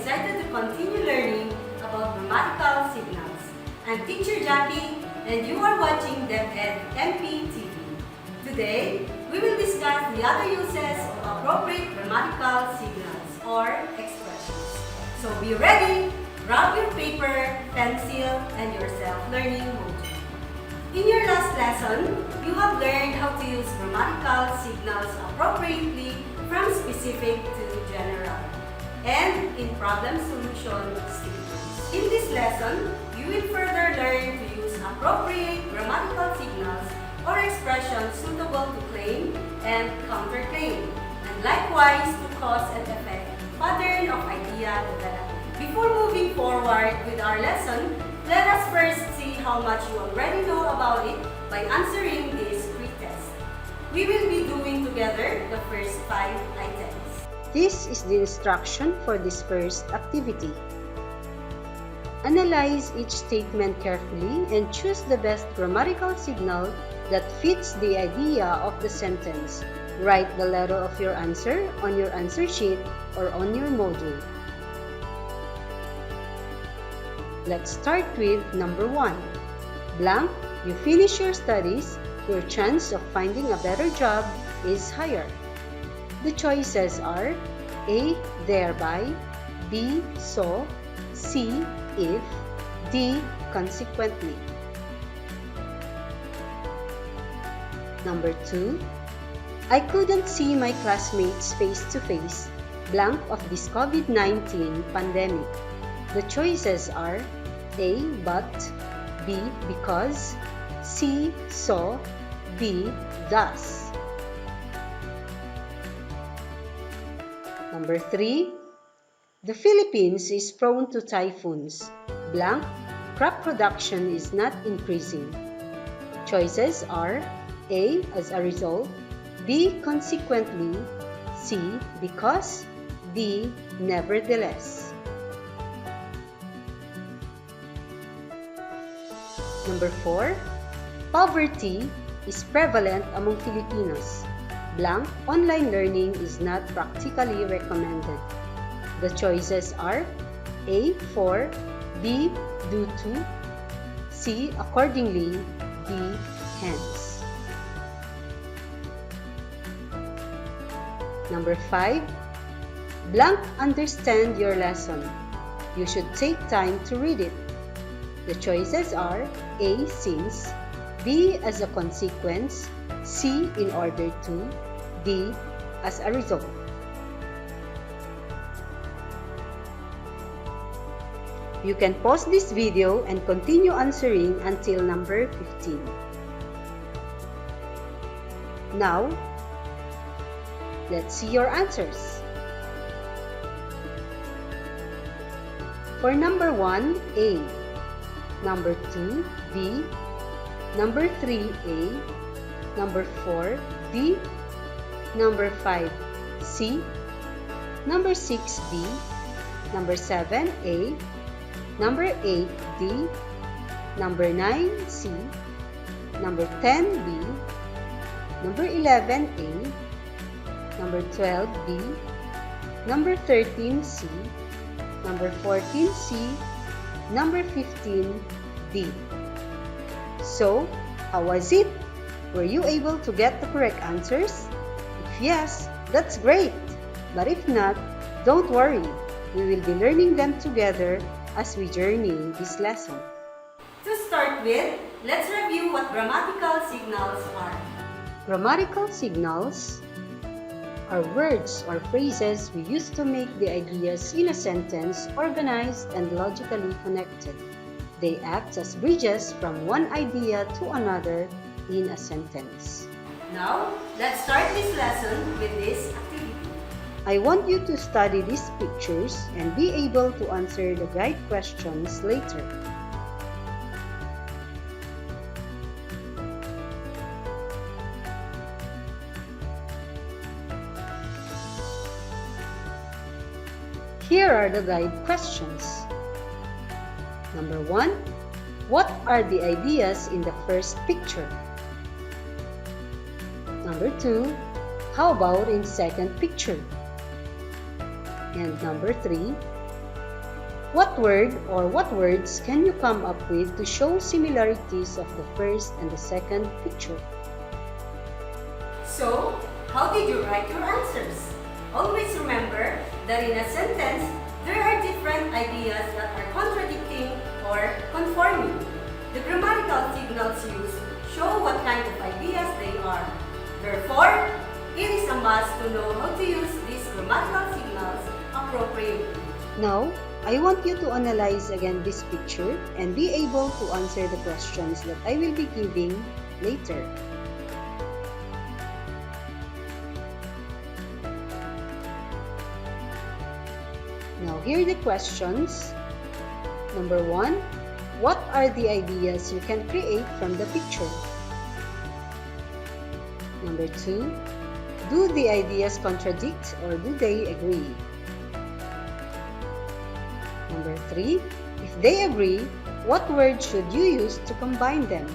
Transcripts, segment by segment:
excited to continue learning about grammatical signals. I'm Teacher Jackie and you are watching DepEd MP TV. Today, we will discuss the other uses of appropriate grammatical signals or expressions. So be ready, grab your paper, pencil, and your self-learning module. In your last lesson, you have learned how to use grammatical signals appropriately from specific to general, and in problem solution statements. In this lesson, you will further learn to use appropriate grammatical signals or expressions suitable to claim and counterclaim, and likewise to cause and effect pattern of idea development. Before moving forward with our lesson, let us first see how much you already know about it by answering this pre-test. We will be doing together the first 5 items. This is the instruction for this first activity. Analyze each statement carefully and choose the best grammatical signal that fits the idea of the sentence. Write the letter of your answer on your answer sheet or on your module. Let's start with number 1. Blank, you finish your studies, your chance of finding a better job is higher. The choices are A. Thereby, B. So, C. If, D. Consequently. Number 2. I couldn't see my classmates face to face, blank of this COVID-19 pandemic. The choices are A. But, B. Because, C. So, D. Thus. Number 3. The Philippines is prone to typhoons, blank, crop production is not increasing. Choices are A. As a result, B. Consequently, C. Because, D. Nevertheless. Number 4. Poverty is prevalent among Filipinos. Blank, online learning is not practically recommended. The choices are A. For, B. Due to, C. Accordingly, D. Hence. Number 5. Blank, understand your lesson. You should take time to read it. The choices are A. Since, B. As a consequence, C. In order to, D. As a result. You can pause this video and continue answering until number 15. Now, let's see your answers. For number 1, A. Number 2, B. Number 3, A. Number 4, B. Number 5, C. Number 6, B. Number 7, A. Number 8, D. Number 9, C. Number 10, B. Number 11, A. Number 12, B. Number 13, C. Number 14, C. Number 15, D. So, how was it? Were you able to get the correct answers? If yes, that's great. But if not, don't worry. We will be learning them together as we journey this lesson. To start with, let's review what grammatical signals are. Grammatical signals are words or phrases we use to make the ideas in a sentence organized and logically connected. They act as bridges from one idea to another in a sentence. Now, let's start this lesson with this activity. I want you to study these pictures and be able to answer the guide questions later. Here are the guide questions. Number 1. What are the ideas in the first picture? Number 2. How about in second picture? And number 3. What word or what words can you come up with to show similarities of the first and the second picture? So, how did you write your answers? Always remember that in a sentence, there are different ideas that are contradicting or conforming. The grammatical signals used show what kind of ideas they are. Therefore, it is a must to know how to use these grammatical signals appropriately. Now, I want you to analyze again this picture and be able to answer the questions that I will be giving later. Now, here are the questions. Number 1, what are the ideas you can create from the picture? Number 2, do the ideas contradict or do they agree? Number 3, if they agree, what word should you use to combine them?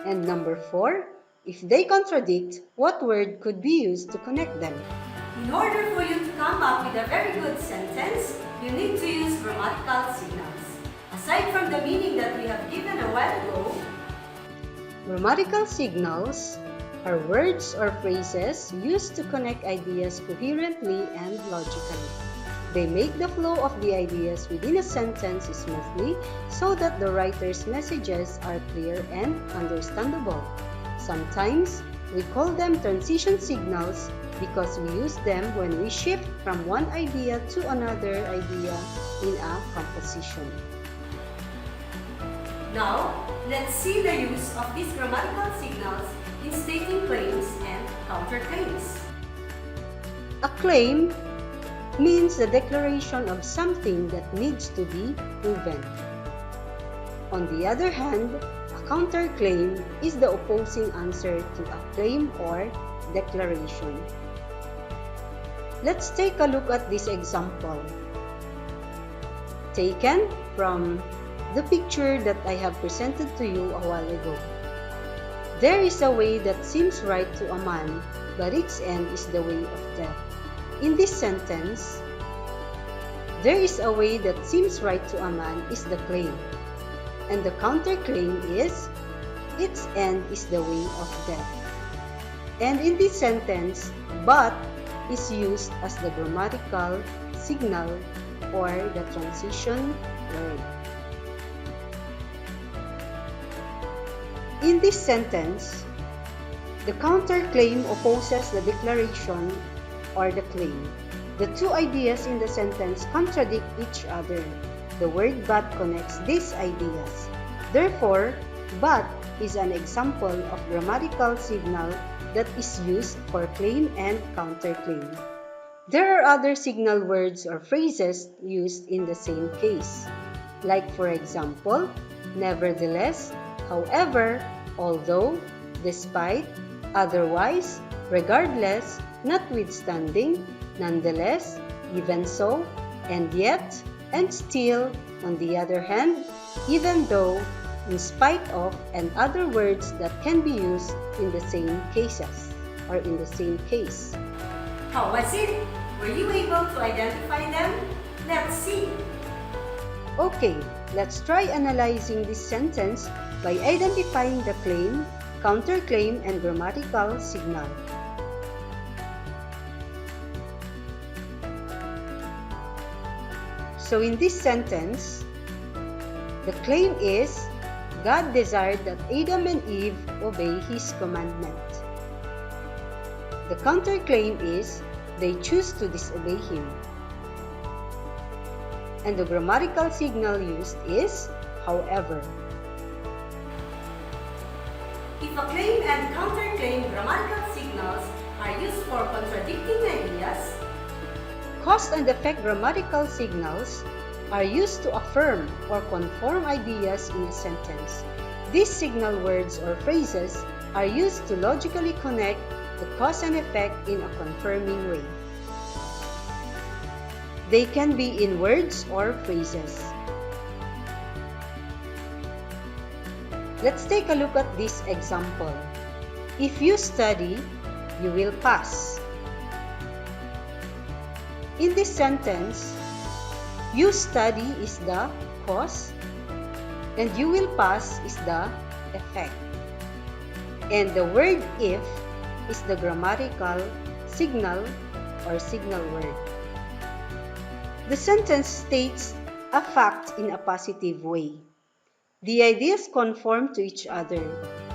And number 4, if they contradict, what word could be used to connect them? In order for you to come up with a very good sentence, you need to use grammatical signals. Aside from the meaning that we have given a while ago, grammatical signals are words or phrases used to connect ideas coherently and logically. They make the flow of the ideas within a sentence smoothly so that the writer's messages are clear and understandable. Sometimes, we call them transition signals because we use them when we shift from one idea to another idea in a composition. now let's see the use of these grammatical signals in stating claims and counterclaims. A claim means the declaration of something that needs to be proven. On the other hand, a counterclaim is the opposing answer to a claim or declaration. Let's take a look at this example, taken from the picture that I have presented to you a while ago. There is a way that seems right to a man, but its end is the way of death. In this sentence, there is a way that seems right to a man is the claim, and the counterclaim is its end is the way of death. And in this sentence, but is used as the grammatical signal or the transition word. In this sentence, the counterclaim opposes the declaration or the claim. The two ideas in the sentence contradict each other. The word but connects these ideas. Therefore, but is an example of grammatical signal that is used for claim and counterclaim. There are other signal words or phrases used in the same case, like for example, nevertheless, however, although, despite, otherwise, regardless, notwithstanding, nonetheless, even so, and yet, and still, on the other hand, even though, in spite of, and other words that can be used in the same cases or in the same case. How was it? Were you able to identify them? Let's see. Okay, let's try analyzing this sentence by identifying the claim, counterclaim, and grammatical signal. So in this sentence, the claim is God desired that Adam and Eve obey His commandment. The counterclaim is they choose to disobey Him. And the grammatical signal used is however. If a claim and counterclaim grammatical signals are used for contradicting ideas, cause and effect grammatical signals are used to affirm or conform ideas in a sentence. These signal words or phrases are used to logically connect the cause and effect in a confirming way. They can be in words or phrases. Let's take a look at this example. If you study, you will pass. In this sentence, You study is the cause, and you will pass is the effect. And the word if is the grammatical signal or signal word. The sentence states a fact in a positive way. The ideas conform to each other.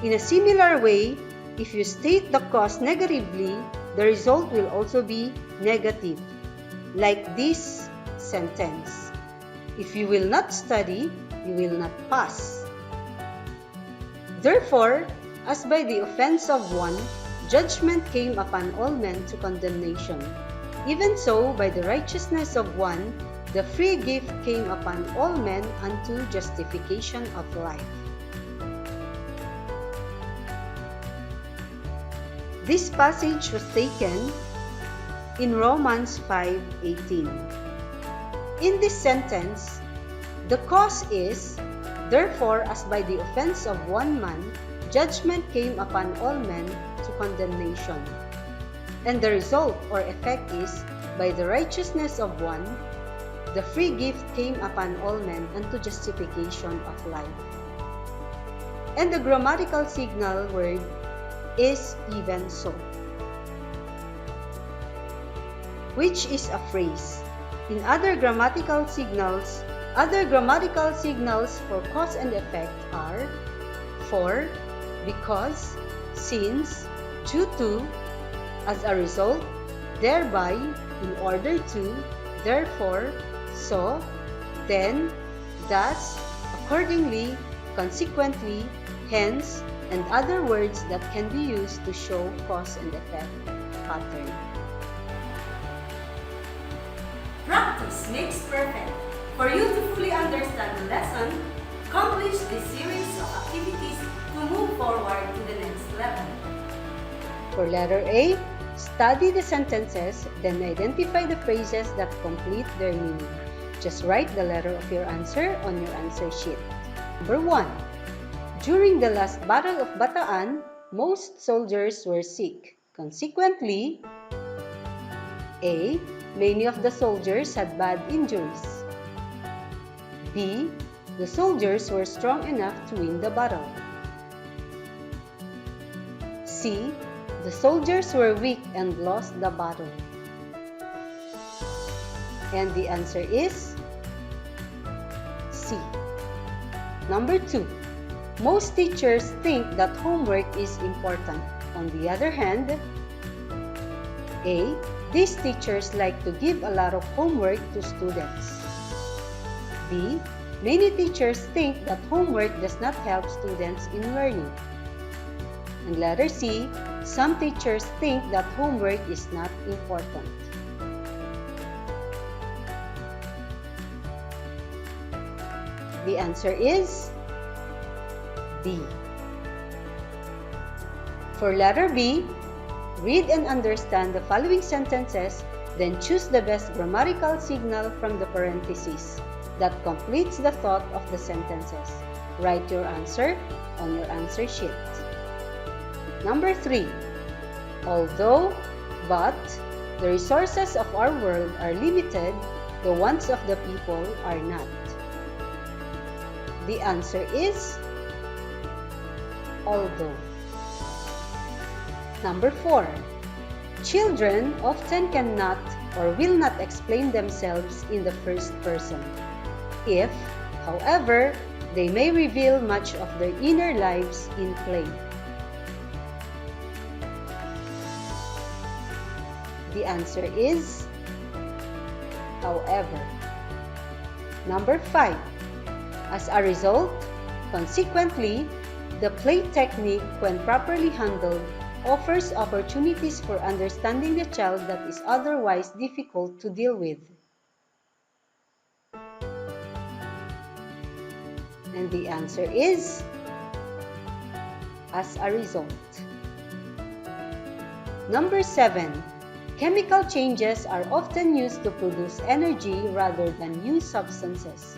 In a similar way, if you state the cause negatively, the result will also be negative, like this sentence. If you will not study, you will not pass. Therefore, as by the offense of one, judgment came upon all men to condemnation. Even so, by the righteousness of one, the free gift came upon all men unto justification of life. This passage was taken in Romans 5:18. In this sentence, the cause is, therefore, as by the offense of one man, judgment came upon all men to condemnation. And the result or effect is, by the righteousness of one, the free gift came upon all men unto justification of life. And the grammatical signal word is even so, which is a phrase. In other grammatical signals for cause and effect are for, because, since, due to, as a result, thereby, in order to, therefore, so, then, thus, accordingly, consequently, hence, and other words that can be used to show cause and effect pattern. Practice makes perfect. For you to fully understand the lesson, accomplish this series of activities to move forward to the next level. For letter A, study the sentences, then identify the phrases that complete their meaning. Just write the letter of your answer on your answer sheet. Number 1. During the last Battle of Bataan, most soldiers were sick. Consequently, A. Many of the soldiers had bad injuries. B. The soldiers were strong enough to win the battle. C. The soldiers were weak and lost the battle. And the answer is C. Number 2. Most teachers think that homework is important. On the other hand, A. These teachers like to give a lot of homework to students. B. Many teachers think that homework does not help students in learning. And letter C. Some teachers think that homework is not important. The answer is B. For letter B, read and understand the following sentences, then choose the best grammatical signal from the parentheses that completes the thought of the sentences. Write your answer on your answer sheet. Number 3. Although, but, the resources of our world are limited, the wants of the people are not. The answer is although. Number 4. Children often cannot or will not explain themselves in the first person. If, however, they may reveal much of their inner lives in play. The answer is however. Number 5. As a result, consequently, the play technique, when properly handled, offers opportunities for understanding the child that is otherwise difficult to deal with. And the answer is as a result. Number 7. Chemical changes are often used to produce energy rather than new substances.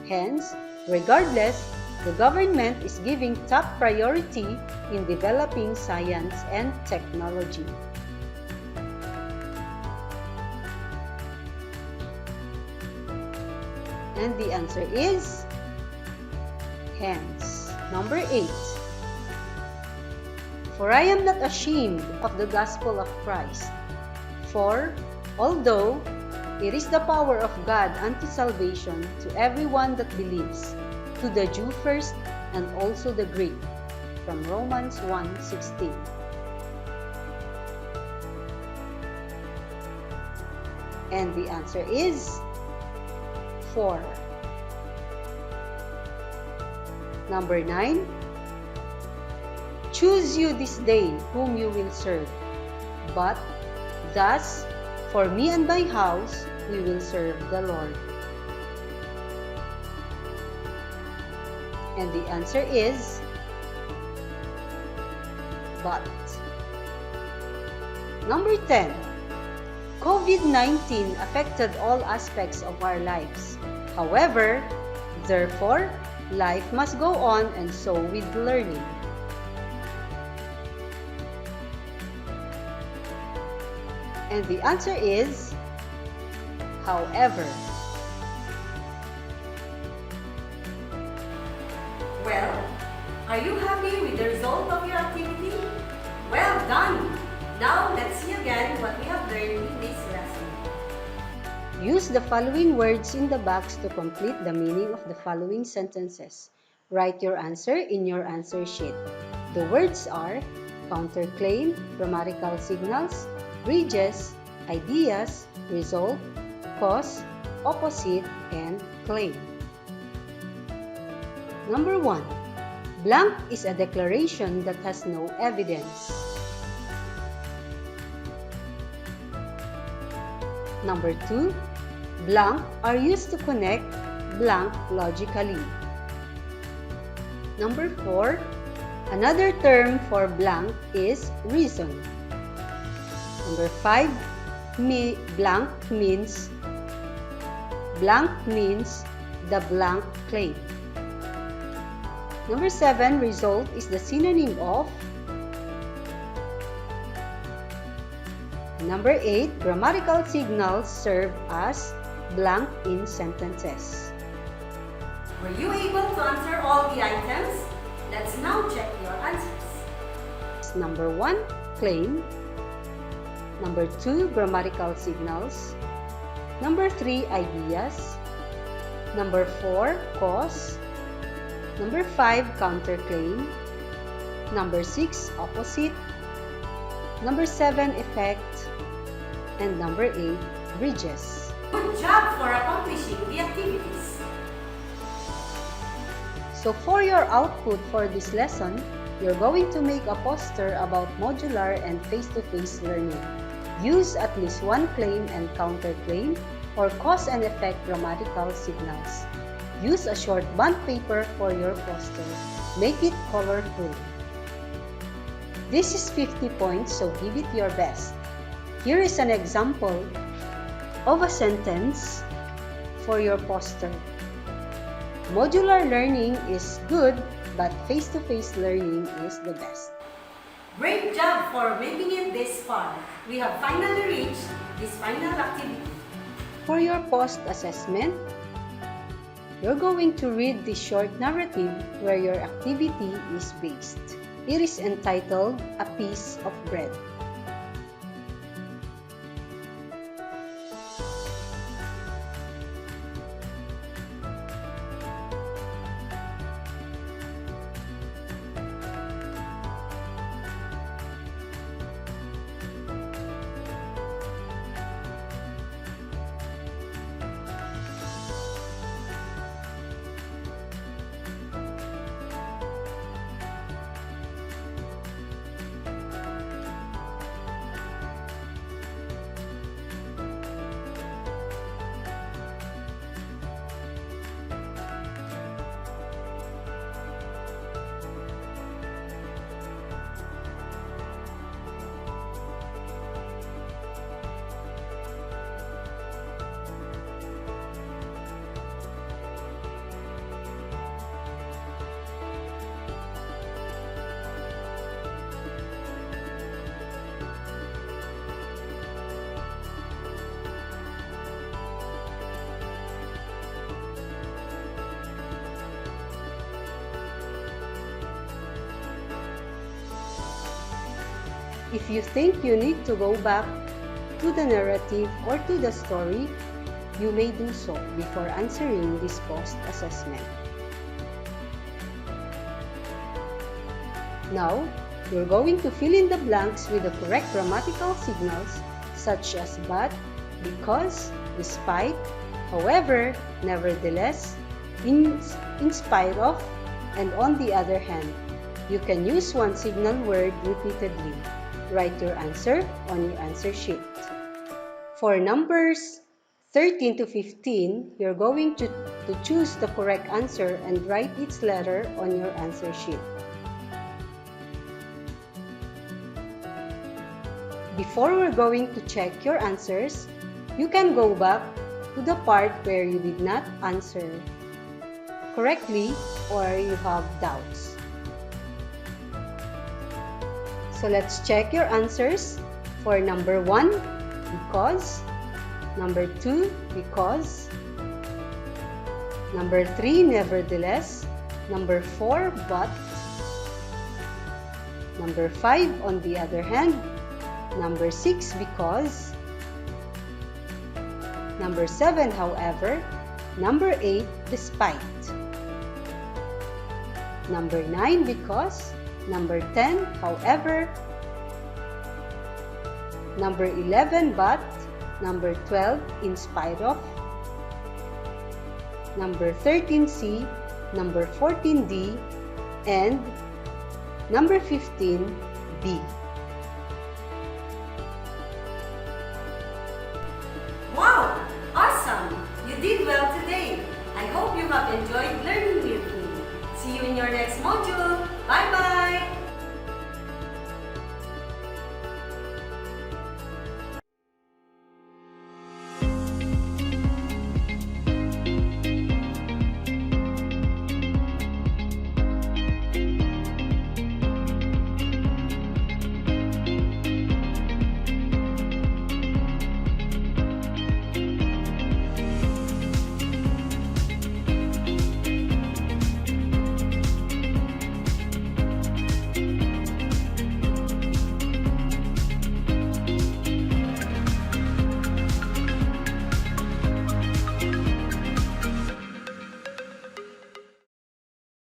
Hence, regardless, the government is giving top priority in developing science and technology. And the answer is hence. Number 8. For I am not ashamed of the gospel of Christ. For, although it is the power of God unto salvation to everyone that believes, to the Jew first and also the Greek. From Romans 1:16. And the answer is 4. Number 9. Choose you this day whom you will serve. But thus, for me and my house, we will serve the Lord. And the answer is but. Number 10. COVID-19 affected all aspects of our lives. However, therefore, life must go on, and so with learning. And the answer is however. Well, are you happy with the result of your activity? Well done! Now, let's see again what we have learned in this lesson. Use the following words in the box to complete the meaning of the following sentences. Write your answer in your answer sheet. The words are counterclaim, grammatical signals, bridges, ideas, result, cause, opposite, and claim. Number 1. Blank is a declaration that has no evidence. Number 2. Blank are used to connect blank logically. Number 4. Another term for blank is reason. Number 5. Blank means the blank claim. Number 7. Result is the synonym of. Number 8. Grammatical signals serve as blank in sentences. Were you able to answer all the items? Let's now check your answers. Number 1. Claim. Number 2. Grammatical signals. Number 3. Ideas. Number 4. Cause. Number 5. Counterclaim. Number 6. Opposite. Number 7. Effect. And number 8. Bridges. Good job for accomplishing the activities. So for your output for this lesson, you're going to make a poster about modular and face-to-face learning. Use at least one claim and counterclaim or cause and effect grammatical signals. Use a short bond paper for your poster. Make it colorful. This is 50 points, so give it your best. Here is an example of a sentence for your poster. Modular learning is good, but face-to-face learning is the best. Great job for making it this far. We have finally reached this final activity. For your post-assessment, you're going to read the short narrative where your activity is based. It is entitled A Piece of Bread. If you think you need to go back to the narrative or to the story, you may do so before answering this post-assessment. Now, you're going to fill in the blanks with the correct grammatical signals such as but, because, despite, however, nevertheless, in spite of, and on the other hand. You can use one signal word repeatedly. Write your answer on your answer sheet. For numbers 13 to 15, you're going to choose the correct answer and write its letter on your answer sheet. Before we're going to check your answers, you can go back to the part where you did not answer correctly or you have doubts. So let's check your answers. For number 1, because. Number 2, because. Number 3, nevertheless. Number 4, but. Number 5, on the other hand. Number 6, because. Number 7, however. Number 8, despite. Number 9, because. Number 10, however. Number 11, but. Number 12, in spite of. Number 13C. Number 14D. And number 15, B.